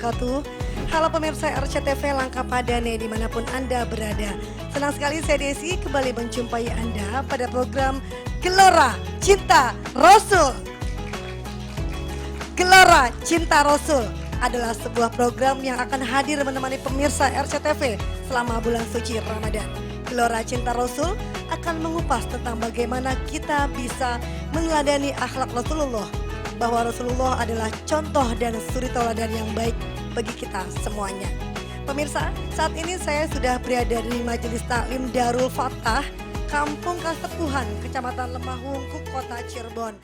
wabarakatuh. Halo pemirsa RCTV Langkah Padane dimanapun Anda berada. Senang sekali saya Desi kembali menjumpai Anda pada program Gelora Cinta Rasul. Gelora Cinta Rasul adalah sebuah program yang akan hadir menemani pemirsa RCTV selama bulan suci Ramadan. Gelora Cinta Rasul akan mengupas tentang bagaimana kita bisa meneladani akhlak Rasulullah, bahwa Rasulullah adalah contoh dan suri tauladan yang baik bagi kita semuanya. Pemirsa, saat ini saya sudah berada di Majelis Taklim Darul Fatah, Kampung Kasepuhan, Kecamatan Lemahungkuk, Kota Cirebon.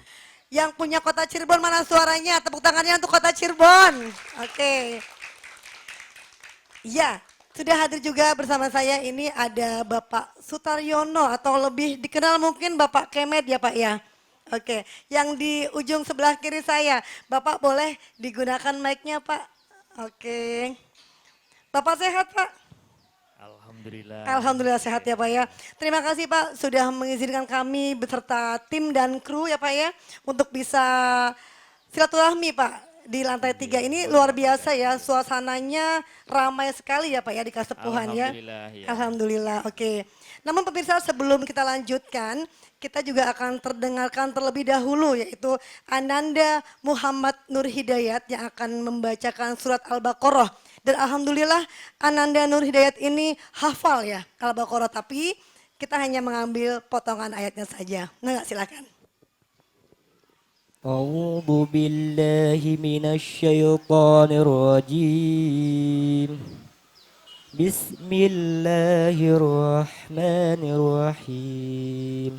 Yang punya Kota Cirebon mana suaranya? Tepuk tangannya untuk Kota Cirebon. Oke. Ya, sudah hadir juga bersama saya ini ada Bapak Sutaryono atau lebih dikenal mungkin Bapak Kemet ya Pak ya. Oke, yang di ujung sebelah kiri saya, Bapak boleh digunakan mic-nya Pak. Oke. Bapak sehat Pak? Alhamdulillah. Alhamdulillah sehat ya Pak ya. Terima kasih Pak sudah mengizinkan kami beserta tim dan kru ya Pak ya untuk bisa silaturahmi Pak di lantai 3 ini luar biasa ya, suasananya ramai sekali ya Pak ya di Kasepuhan ya. Alhamdulillah ya. Alhamdulillah, oke. Namun pemirsa sebelum kita lanjutkan, kita juga akan terdengarkan terlebih dahulu yaitu Ananda Muhammad Nur Hidayat yang akan membacakan surat Al-Baqarah. Dan Alhamdulillah Ananda Nur Hidayat ini hafal ya Al-Baqarah, tapi kita hanya mengambil potongan ayatnya saja. Nah silakan. أعوذ بالله من الشيطان الرجيم بسم الله الرحمن الرحيم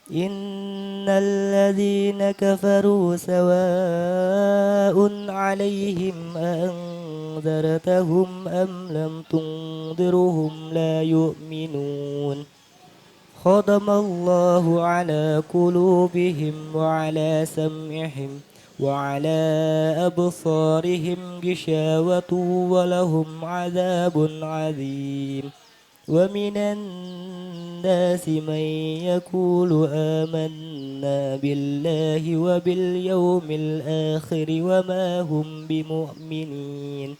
إن الذين كفروا سواء عليهم أأنذرتهم أم لم تنذرهم لا يؤمنون ختم الله على قلوبهم وعلى سمعهم وعلى أبصارهم غشاوة ولهم عذاب عظيم ومن الناس من يقول آمنا بالله وباليوم الآخر وما هم بمؤمنين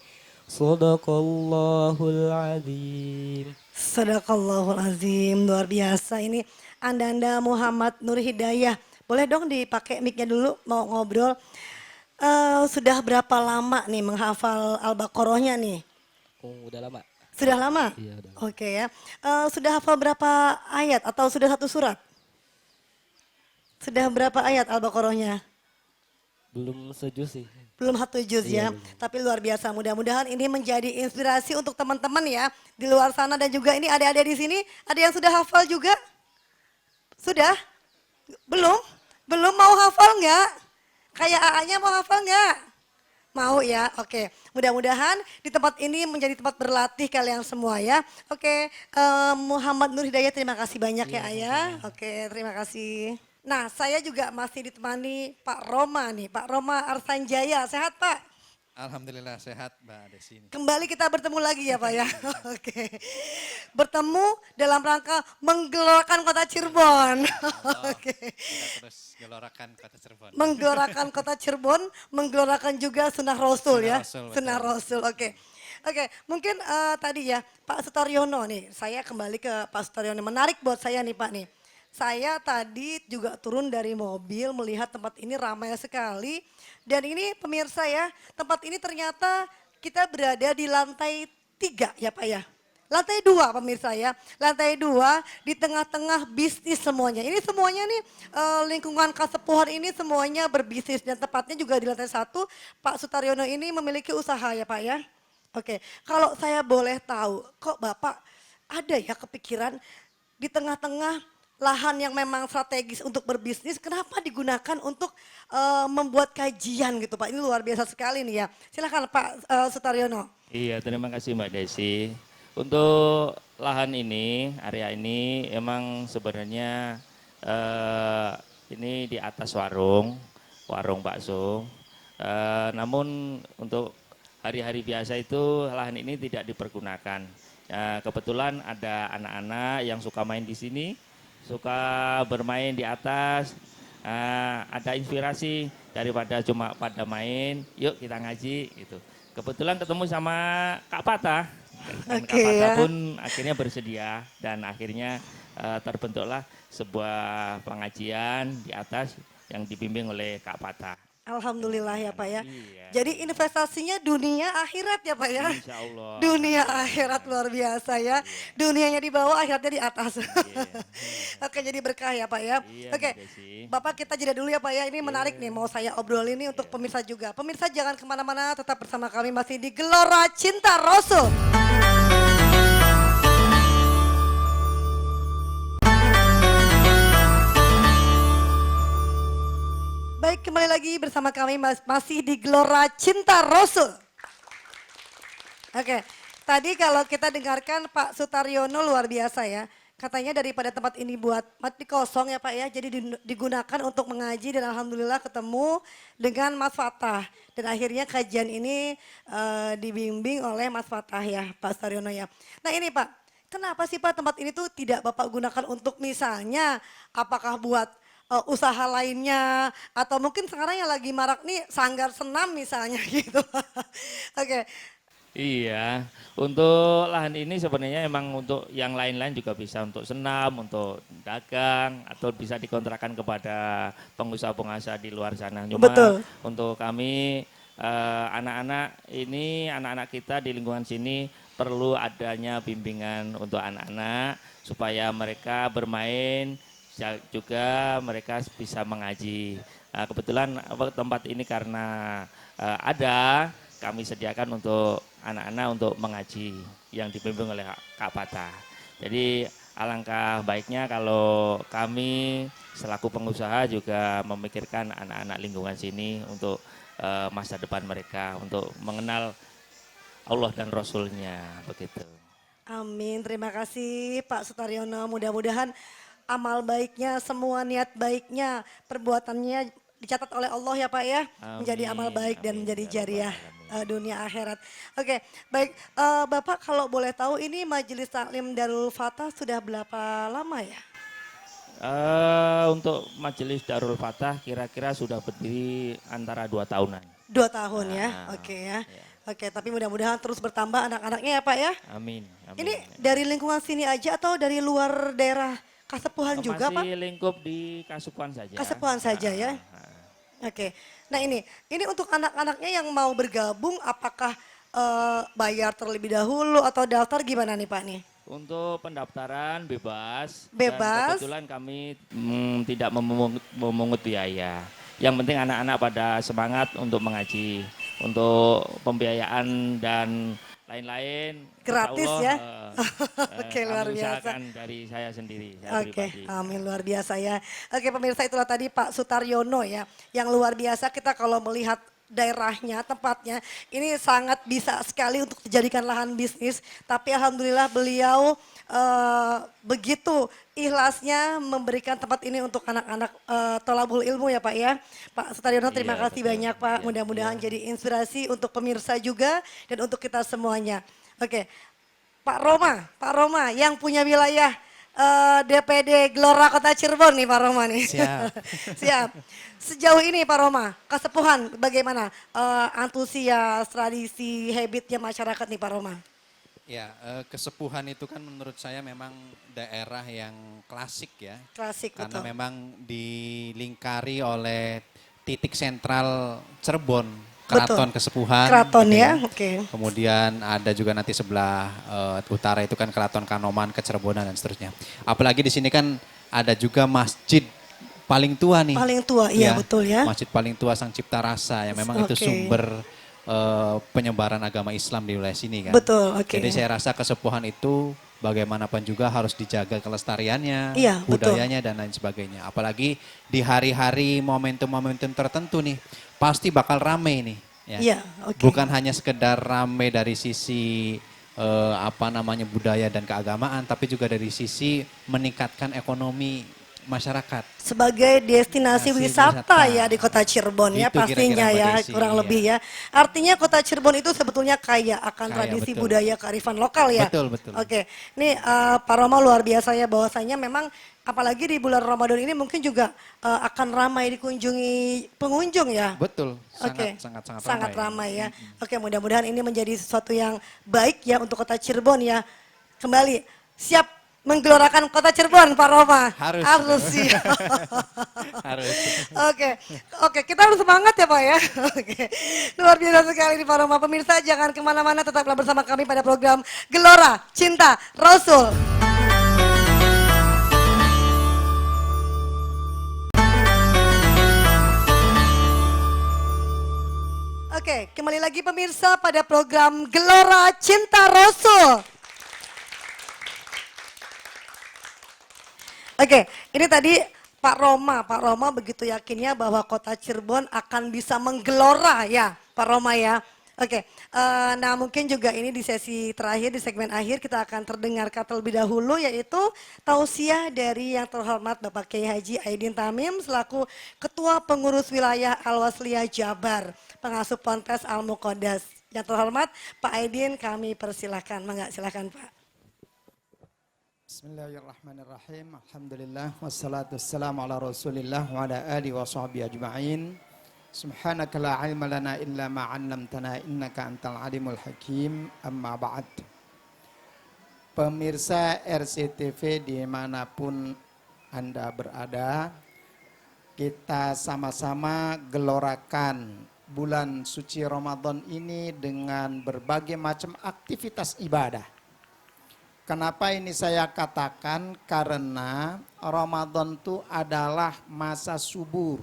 صدق الله العظيم. Sadaqallahul Azim, luar biasa ini Ananda Muhammad Nur Hidayah. Boleh dong dipakai mic-nya dulu mau ngobrol. Sudah berapa lama nih menghafal Al-Baqarahnya nih? Oh, udah lama. Sudah lama? Iya, udah lama. Oke ya. Sudah hafal berapa ayat atau sudah satu surat? Sudah berapa ayat Al-Baqarahnya? Belum sejus sih. Belum satu juz ya, Iya, belum. tapi luar biasa. Mudah-mudahan ini menjadi inspirasi untuk teman-teman ya di luar sana dan juga ini adik-adik di sini. Ada yang sudah hafal juga? Sudah? Belum? Belum mau hafal nggak? Kayak AA-nya mau hafal nggak? Mau ya, oke. Mudah-mudahan di tempat ini menjadi tempat berlatih kalian semua ya. Oke, Muhammad Nur Hidayat terima kasih banyak ya Ayah. Oke, terima kasih. Nah, saya juga masih ditemani Pak Roma nih, Pak Roma Arsanjaya. Sehat Pak? Alhamdulillah sehat Mbak Desi. Kembali kita bertemu lagi ya Pak ya. Oke. Bertemu dalam rangka menggelorkan kota Cirebon. Oke. Kita terus gelorakan kota Cirebon. Menggelorakan kota Cirebon, menggelorakan juga Sunnah Rasul ya. Sunnah Rasul, betul. Sunnah Rasul, oke. Oke, mungkin tadi ya Pak Sutaryono nih, saya kembali ke Pak Sutaryono. Menarik buat saya nih Pak nih. Saya tadi juga turun dari mobil melihat tempat ini ramai sekali. Dan ini pemirsa ya, tempat ini ternyata kita berada di lantai 3 ya Pak ya. Lantai 2 pemirsa ya, lantai 2 di tengah-tengah bisnis semuanya. Ini semuanya nih lingkungan Kasepuhan ini semuanya berbisnis dan tepatnya juga di lantai 1 Pak Sutaryono ini memiliki usaha ya Pak ya. Oke, kalau saya boleh tahu kok Bapak ada ya kepikiran di tengah-tengah lahan yang memang strategis untuk berbisnis, kenapa digunakan untuk membuat kajian gitu Pak? Ini luar biasa sekali nih ya. Silakan Pak Sutaryono. Iya, terima kasih Mbak Desi. Untuk lahan ini, area ini emang sebenarnya ini di atas warung bakso. Namun untuk hari-hari biasa itu lahan ini tidak dipergunakan. Kebetulan ada anak-anak yang suka main di sini, suka bermain di atas, ada inspirasi daripada cuma pada main, yuk kita ngaji gitu. kebetulan ketemu sama Kak Patah. Dan Oke, Kak Patah ya. pun akhirnya bersedia dan akhirnya terbentuklah sebuah pengajian di atas yang dibimbing oleh Kak Patah. Alhamdulillah ya Pak ya. Iya. Jadi investasinya dunia akhirat ya Pak ya. Insya Allah. Dunia Alhamdulillah. akhirat luar biasa ya. Iya. Dunianya di bawah, akhiratnya di atas. Iya. Oke, jadi berkah ya Pak ya. Iya, Oke, Mbak Desi. Bapak kita jeda dulu ya Pak ya. Ini menarik nih mau saya obrolin nih untuk pemirsa juga. Pemirsa jangan kemana-mana, tetap bersama kami masih di Gelora Cinta Rasul. Baik, kembali lagi bersama kami masih di Gelora Cinta Rasul. Oke, tadi kalau kita dengarkan Pak Sutaryono luar biasa ya. Katanya daripada tempat ini buat mati kosong ya Pak ya, jadi digunakan untuk mengaji dan alhamdulillah ketemu dengan Mas Fatah. Dan akhirnya kajian ini dibimbing oleh Mas Fatah ya Pak Sutaryono ya. Nah ini Pak, kenapa sih Pak tempat ini tuh tidak Bapak gunakan untuk misalnya apakah buat usaha lainnya atau mungkin sekarang yang lagi marak nih sanggar senam misalnya gitu. Oke. Iya, untuk lahan ini sebenarnya emang untuk yang lain-lain juga bisa untuk senam, untuk dagang, atau bisa dikontrakan kepada pengusaha-pengusaha di luar sana. Cuma Betul. untuk kami anak-anak ini, anak-anak kita di lingkungan sini perlu adanya bimbingan untuk anak-anak supaya mereka bermain, juga mereka bisa mengaji. Kebetulan tempat ini karena ada, kami sediakan untuk anak-anak untuk mengaji yang dibimbing oleh Kak Patah. Jadi alangkah baiknya kalau kami selaku pengusaha juga memikirkan anak-anak lingkungan sini untuk masa depan mereka, untuk mengenal Allah dan Rasul-Nya, begitu. Amin, terima kasih Pak Sutaryono. Mudah-mudahan amal baiknya, semua niat baiknya, perbuatannya dicatat oleh Allah ya Pak ya. Menjadi amal baik dan Amin, menjadi ya Rabbal jariah Alamin. dunia akhirat. Oke, baik Bapak kalau boleh tahu ini Majelis Taklim Darul Fatah sudah berapa lama ya? Untuk Majelis Darul Fatah kira-kira sudah berdiri antara 2 tahunan. 2 tahun ya, Ah, oke ya. ya. Oke, tapi mudah-mudahan terus bertambah anak-anaknya ya Pak ya. Amin. Amin. Ini dari lingkungan sini aja atau dari luar daerah Kasepuhan juga Pak? Masih lingkup di Kasupuan saja. Kasepuhan saja ya. Oke, nah ini untuk anak-anaknya yang mau bergabung apakah bayar terlebih dahulu atau daftar gimana nih Pak nih? Untuk pendaftaran bebas. Bebas. Dan kebetulan kami tidak memungut biaya. Yang penting anak-anak pada semangat untuk mengaji. Untuk pembiayaan dan lain-lain. Gratis insya ya? Allah, Oke, luar kami biasa. usahakan dari saya sendiri. Saya Oke, pribadi. amin luar biasa ya. Oke pemirsa itulah tadi Pak Sutaryono ya. Yang luar biasa kita kalau melihat daerahnya, tempatnya ini sangat bisa sekali untuk dijadikan lahan bisnis. Tapi alhamdulillah beliau begitu ikhlasnya memberikan tempat ini untuk anak-anak tolabul ilmu ya Pak ya. Pak Sutaryono terima Iya, kasih betul. banyak Pak. Iya, Mudah-mudahan jadi inspirasi untuk pemirsa juga dan untuk kita semuanya. Oke, Pak Roma yang punya wilayah DPD Gelora Kota Cirebon nih Pak Roma nih. Siap. Siap. Sejauh ini Pak Roma, Kasepuhan bagaimana antusias, tradisi, habitnya masyarakat nih Pak Roma? Ya, Kesepuhan itu kan menurut saya memang daerah yang klasik ya. Klasik Karena betul. memang dilingkari oleh titik sentral Cirebon, Betul. Keraton Kesepuhan. Keraton gitu ya, oke. Kemudian ada juga nanti sebelah utara itu kan Keraton Kanoman, Kecerebonan dan seterusnya. Apalagi di sini kan ada juga masjid paling tua nih. Paling tua, iya betul ya. Masjid paling tua Sang Cipta Rasa yang memang itu Oke. sumber penyebaran agama Islam di wilayah sini kan. Betul, oke. Jadi saya rasa Kesepuhan itu bagaimanapun juga harus dijaga kelestariannya, Iya, betul. budayanya dan lain sebagainya. Apalagi di hari-hari momentum-momentum tertentu nih, pasti bakal rame nih. Ya. Iya, oke. Bukan hanya sekedar rame dari sisi budaya dan keagamaan, tapi juga dari sisi meningkatkan ekonomi masyarakat. Sebagai destinasi Destinasi wisata wisata. ya di kota Cirebon ya Gitu pastinya kira-kira, Mbak ya Desi, kurang iya. lebih ya. Artinya kota Cirebon itu sebetulnya kaya akan Kaya, tradisi betul. budaya kearifan lokal ya. Betul, betul. Oke, nih Pak Roma luar biasa ya bahwasanya memang apalagi di bulan Ramadan ini mungkin juga akan ramai dikunjungi pengunjung ya. Betul, Oke, sangat ramai ya. Oke, mudah-mudahan ini menjadi sesuatu yang baik ya untuk kota Cirebon ya. Kembali siap menggelorakan kota Cirebon, Pak Roma. Harus. Siap. Harus. Oke, kita harus semangat ya Pak ya. Oke, luar biasa sekali nih Pak Roma. Pemirsa jangan kemana-mana, tetaplah bersama kami pada program Gelora Cinta Rasul. Oke, kembali lagi pemirsa pada program Gelora Cinta Rasul. Oke, ini tadi Pak Roma begitu yakinnya bahwa kota Cirebon akan bisa menggelora ya Pak Roma ya. Oke, nah mungkin juga ini di sesi terakhir, di segmen akhir kita akan terdengarkan terlebih dahulu yaitu tausiah dari yang terhormat Bapak Kiai Haji Aidin Tamim selaku Ketua Pengurus Wilayah Al-Wasliyah Jabar, pengasuh Ponpes Al-Muqaddas. Yang terhormat Pak Aidin kami persilahkan, mangga silakan Pak. Bismillahirrahmanirrahim. Alhamdulillah wassalatu wassalamu ala Rasulillah wa ala alihi wa sahbihi ajma'in. Subhanaka la ilma lana illa ma 'allamtana innaka antal alimul hakim. Amma ba'd. Pemirsa RCTV dimanapun Anda berada, kita sama-sama gelorakan bulan suci Ramadan ini dengan berbagai macam aktivitas ibadah. Kenapa ini saya katakan? Karena Ramadan itu adalah masa subur.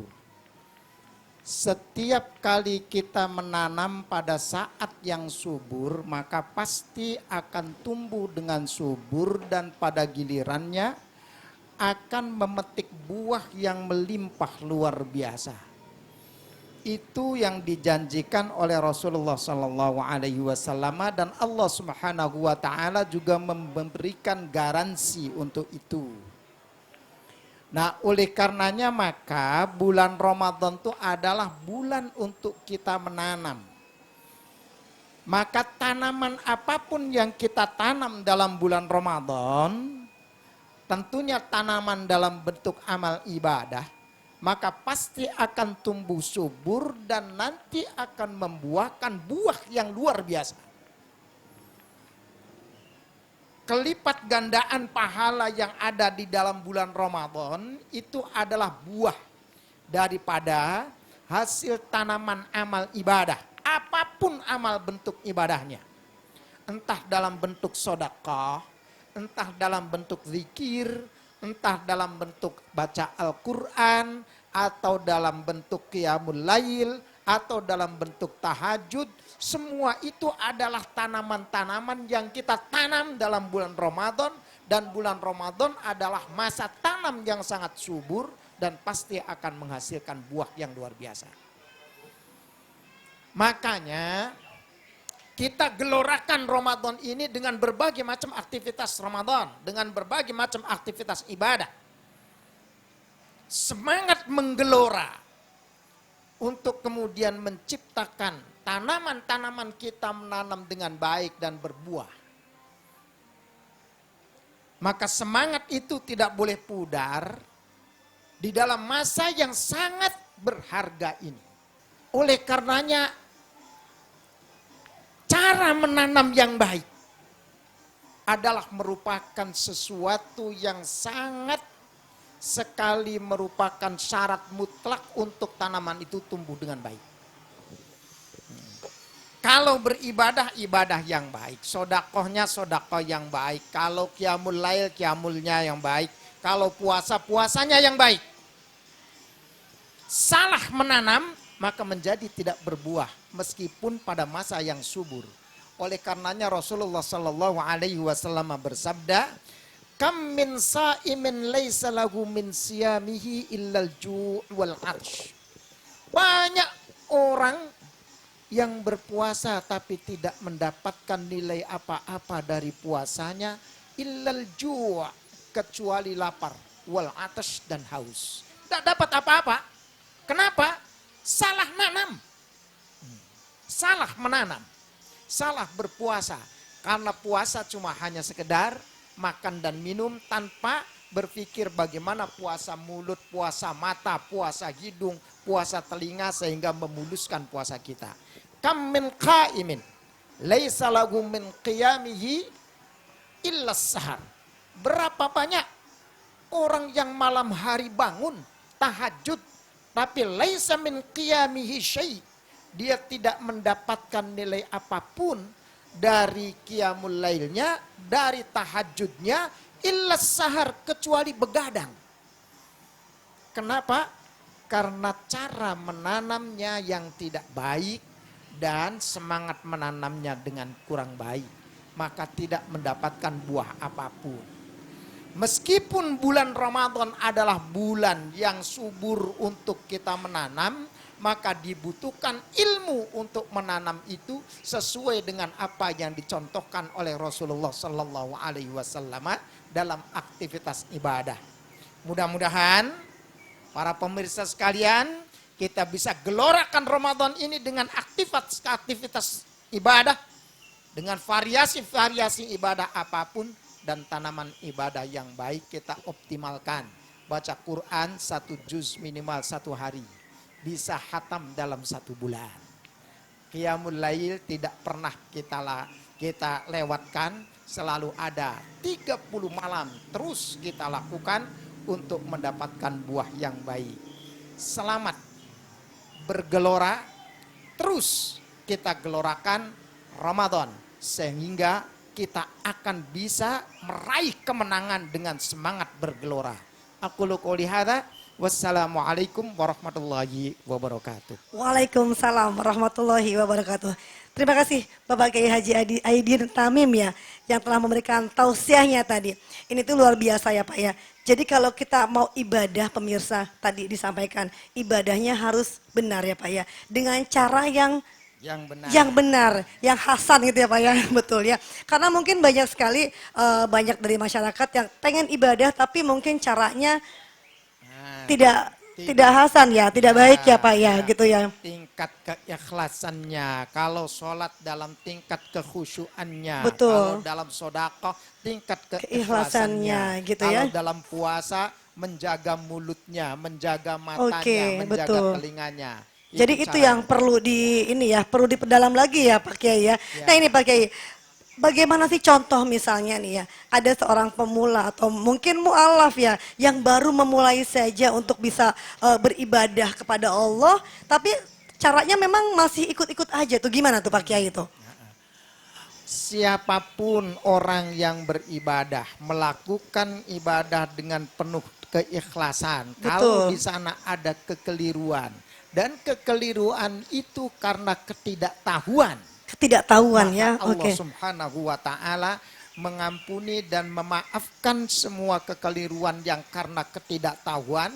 Setiap kali kita menanam pada saat yang subur, maka pasti akan tumbuh dengan subur dan pada gilirannya akan memetik buah yang melimpah luar biasa. Itu yang dijanjikan oleh Rasulullah Sallallahu Alaihi Wasallam dan Allah Subhanahu Wa Taala juga memberikan garansi untuk itu. Nah, oleh karenanya maka bulan Ramadan itu adalah bulan untuk kita menanam. Maka tanaman apapun yang kita tanam dalam bulan Ramadan, tentunya tanaman dalam bentuk amal ibadah, maka pasti akan tumbuh subur dan nanti akan membuahkan buah yang luar biasa. Kelipat gandaan pahala yang ada di dalam bulan Ramadan itu adalah buah daripada hasil tanaman amal ibadah. Apapun amal bentuk ibadahnya. Entah dalam bentuk sedekah, entah dalam bentuk zikir, entah dalam bentuk baca Al-Quran, atau dalam bentuk qiyamul lail, atau dalam bentuk tahajud. Semua itu adalah tanaman-tanaman yang kita tanam dalam bulan Ramadan. Dan bulan Ramadan adalah masa tanam yang sangat subur dan pasti akan menghasilkan buah yang luar biasa. Makanya kita gelorakan Ramadan ini dengan berbagai macam aktivitas Ramadan. Dengan berbagai macam aktivitas ibadah. Semangat menggelora untuk kemudian menciptakan tanaman-tanaman kita menanam dengan baik dan berbuah. Maka semangat itu tidak boleh pudar di dalam masa yang sangat berharga ini. Oleh karenanya cara menanam yang baik adalah merupakan sesuatu yang sangat sekali merupakan syarat mutlak untuk tanaman itu tumbuh dengan baik. Kalau beribadah, ibadah yang baik. Sodakohnya, sodakoh yang baik. Kalau qiyamul lail, qiyamulnya yang baik. Kalau puasa, puasanya yang baik. Salah menanam, maka menjadi tidak berbuah. Meskipun pada masa yang subur. Oleh karenanya Rasulullah Sallallahu Alaihi Wasallam bersabda, Kam min sa'imin laysa lahu min siyamihi illal ju' wal 'atsh. Banyak orang yang berpuasa tapi tidak mendapatkan nilai apa-apa dari puasanya illal ju' kecuali lapar. wal atash dan haus. Tidak dapat apa-apa. Kenapa? Salah nanam. Salah menanam. Salah berpuasa. Karena puasa cuma hanya sekedar makan dan minum tanpa berpikir bagaimana puasa mulut, puasa mata, puasa hidung, puasa telinga sehingga memuluskan puasa kita. Kam min qaimin laisa lahu min qiyamihi illa sahar. Berapa banyak orang yang malam hari bangun tahajud tapi laisa min qiyamihi syai'. Dia tidak mendapatkan nilai apapun dari qiyamul lailnya, dari tahajudnya, illa sahar, kecuali begadang. Kenapa? Karena cara menanamnya yang tidak baik dan semangat menanamnya dengan kurang baik. Maka tidak mendapatkan buah apapun. Meskipun bulan Ramadan adalah bulan yang subur untuk kita menanam, maka dibutuhkan ilmu untuk menanam itu sesuai dengan apa yang dicontohkan oleh Rasulullah Sallallahu Alaihi Wasallam dalam aktivitas ibadah. Mudah-mudahan para pemirsa sekalian, kita bisa gelorakan Ramadan ini dengan aktivitas ibadah, dengan variasi-variasi ibadah apapun, dan tanaman ibadah yang baik kita optimalkan. Baca Quran 1 juz minimal 1 hari. Bisa khatam dalam 1 bulan. Qiyamul lail tidak pernah kita lewatkan, selalu ada 30 malam terus kita lakukan untuk mendapatkan buah yang baik. Selamat bergelora, terus kita gelorakan Ramadan sehingga kita akan bisa meraih kemenangan dengan semangat bergelora. Aku qouli hadza. Wassalamualaikum warahmatullahi wabarakatuh. Waalaikumsalam warahmatullahi wabarakatuh. Terima kasih Bapak Kiai Haji Aidin Tamim ya, yang telah memberikan tausiahnya tadi. Ini tuh luar biasa ya Pak ya. Jadi kalau kita mau ibadah, pemirsa tadi disampaikan, ibadahnya harus benar ya Pak ya. Dengan cara yang benar, yang hasan gitu ya Pak ya, betul ya. Karena mungkin banyak sekali, banyak dari masyarakat yang pengen ibadah tapi mungkin caranya tidak hasan ya, tidak baik ya Pak ya, gitu ya. Tingkat keikhlasannya, kalau sholat dalam tingkat kekhusyuannya, Betul. kalau dalam sedekah tingkat keikhlasannya, keikhlasannya, gitu ya. kalau dalam puasa menjaga mulutnya, menjaga matanya, Oke, menjaga betul. telinganya. Jadi itu yang perlu perlu diperdalam lagi ya Pak Kiai ya. Nah ini Pak Kiai, bagaimana sih contoh misalnya nih ya, ada seorang pemula atau mungkin mu'alaf ya, yang baru memulai saja untuk bisa beribadah kepada Allah, tapi caranya memang masih ikut-ikut aja tuh, gimana tuh Pak Kiai itu? Siapapun orang yang beribadah, melakukan ibadah dengan penuh keikhlasan. Betul. Kalau di sana ada kekeliruan, dan kekeliruan itu karena ketidaktahuan. Ketidaktahuan ya, Allah oke. Subhanahu wa ta'ala mengampuni dan memaafkan semua kekeliruan yang karena ketidaktahuan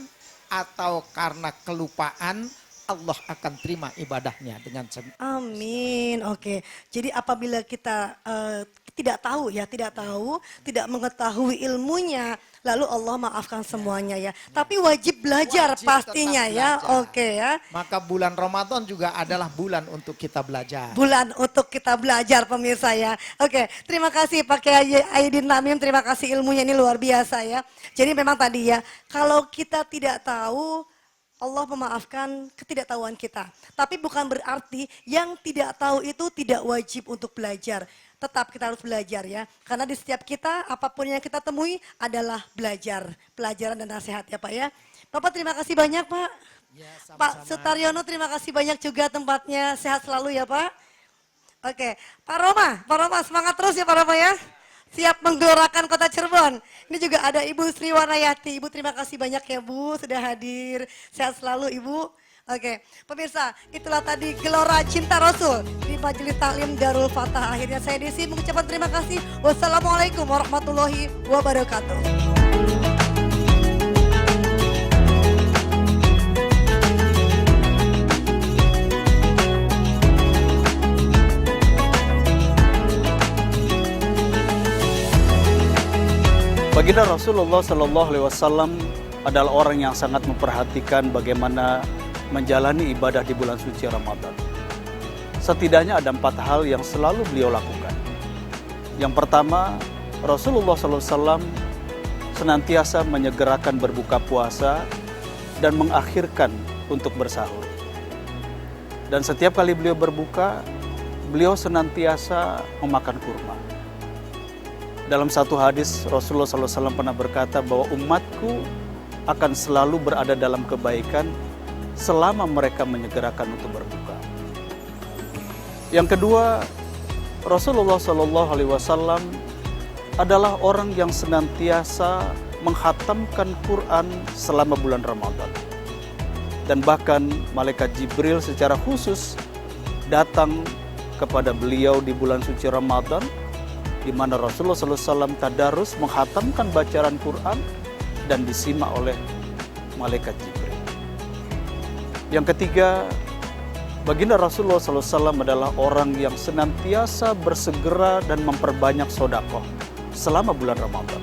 atau karena kelupaan. Allah akan terima ibadahnya dengan Amin, oke. Jadi apabila kita tidak tahu, tidak mengetahui ilmunya, lalu Allah maafkan semuanya ya. Tapi wajib belajar Wajib pastinya tetap ya, belajar. oke ya. Maka bulan Ramadan juga adalah bulan untuk kita belajar. Bulan untuk kita belajar pemirsa ya. Oke, terima kasih Pak Kiai Aidin Tamim, terima kasih ilmunya ini luar biasa ya. Jadi memang tadi ya, kalau kita tidak tahu, Allah memaafkan ketidaktahuan kita. Tapi bukan berarti yang tidak tahu itu tidak wajib untuk belajar. Tetap kita harus belajar ya. Karena di setiap kita, apapun yang kita temui adalah belajar. Pelajaran dan nasihat ya Pak ya. Bapak terima kasih banyak Pak. Ya, Pak Sutaryono terima kasih banyak juga tempatnya. Sehat selalu ya Pak. Oke, Pak Roma semangat terus ya Pak Roma ya. Siap menggelorakan kota Cirebon. Ini juga ada Ibu Sri Wanayati. Ibu terima kasih banyak ya Bu sudah hadir. Sehat selalu Ibu. Oke, pemirsa, itulah tadi Gelora Cinta Rasul di Majelis Taklim Darul Fatah. Akhirnya saya Desi mengucapkan terima kasih. Wassalamualaikum warahmatullahi wabarakatuh. Baginda Rasulullah Sallallahu Alaihi Wasallam adalah orang yang sangat memperhatikan bagaimana menjalani ibadah di bulan suci Ramadan. Setidaknya ada 4 hal yang selalu beliau lakukan. Yang pertama, Rasulullah Sallallahu Alaihi Wasallam senantiasa menyegerakan berbuka puasa dan mengakhirkan untuk bersahur. Dan setiap kali beliau berbuka, beliau senantiasa memakan kurma. Dalam satu hadis, Rasulullah SAW pernah berkata bahwa umatku akan selalu berada dalam kebaikan selama mereka menyegerakan untuk berbuka. Yang kedua, Rasulullah SAW adalah orang yang senantiasa menghatamkan Quran selama bulan Ramadan. Dan bahkan malaikat Jibril secara khusus datang kepada beliau di bulan suci Ramadan, di mana Rasulullah SAW tadarus menghatamkan bacaan Quran dan disimak oleh malaikat Jibril. Yang ketiga, baginda Rasulullah SAW adalah orang yang senantiasa bersegera dan memperbanyak sodakoh selama bulan Ramadan.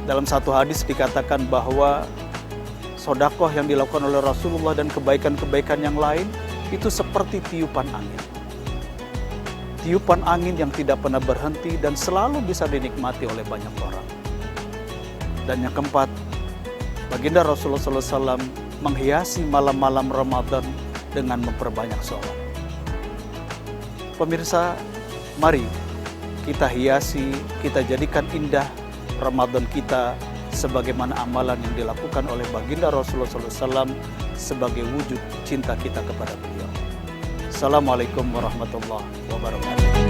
Dalam satu hadis dikatakan bahwa sodakoh yang dilakukan oleh Rasulullah dan kebaikan-kebaikan yang lain itu seperti tiupan angin. Tiupan angin yang tidak pernah berhenti dan selalu bisa dinikmati oleh banyak orang. Dan yang keempat, baginda Rasulullah SAW menghiasi malam-malam Ramadan dengan memperbanyak sholat. Pemirsa, mari kita hiasi, kita jadikan indah Ramadan kita sebagaimana amalan yang dilakukan oleh baginda Rasulullah SAW sebagai wujud cinta kita kepada beliau. Assalamualaikum warahmatullahi wabarakatuh.